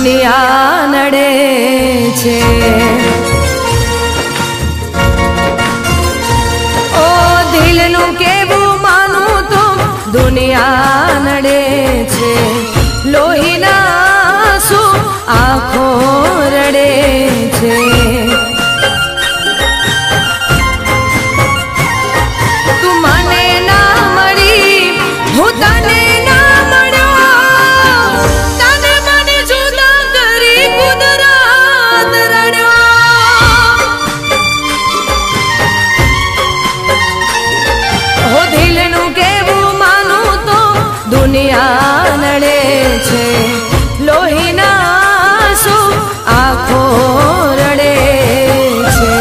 દુનિયા નડે છે। ઓ દિલનું કેવું માનું તો દુનિયા નડે છે। લોહીના શું આંખો રડે છે। તું મને ના મળી હું તને ના મળ્યો, તને મને જુદા કરી કુદરત રડ્યો। હો દિલનું કેવું માનું તો દુનિયા નડે છે। લોહીના શું આંખો રડે છે।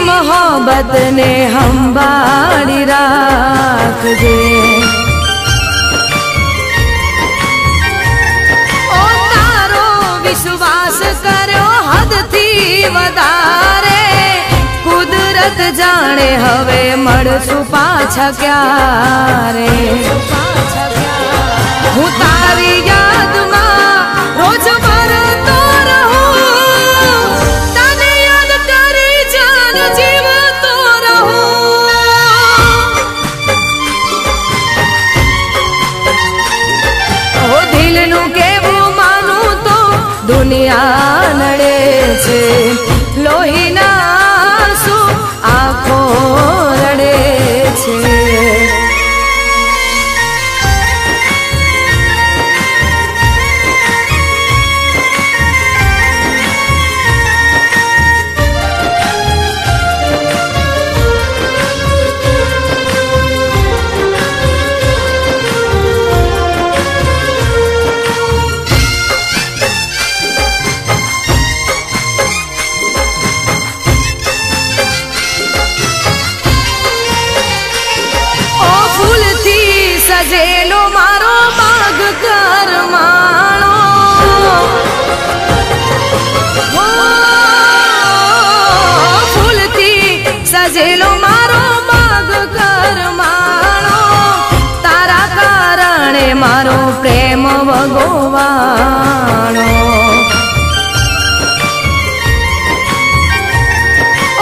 मोहब्बत ने संभाળી રાખજે। ઓ તારો વિશ્વાસ કર્યો હદથી વધારે, કુદરત જાણે હવે મળશું પાછા ક્યારે। હું તારી યાદમાં રોજ મરતો રહું, તને યાદ કરી જાન જીવતો રહું। ઓ દિલનું કેવું માનું તો દુનિયા નડે છે। લોહીના શું આંખો રડે છે। સજેલો મારો બાગ કરમાણો, ફૂલથી સજેલો મારો બાગ કરમાણો, તારા કારણે મારો પ્રેમ ભગવાણો।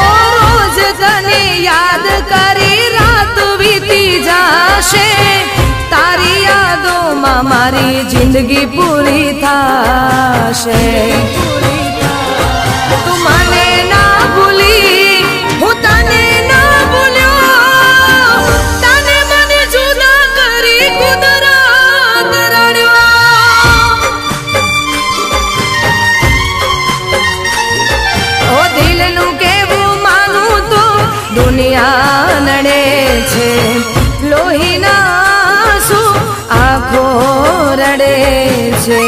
ઓ રોજ તને યાદ કરી રાત વીતી જાશે, તારી યાદોમાં મારી જિંદગી પૂરી થાશે। તું મને ના ભૂલી હું તને ના ભૂલ્યો, તને મને જુદા કરી કુદરત રડ્યો। ઓ દિલનું કેવું માનું તો દુનિયા નડે છે। લોહીના આંખો રડે છે।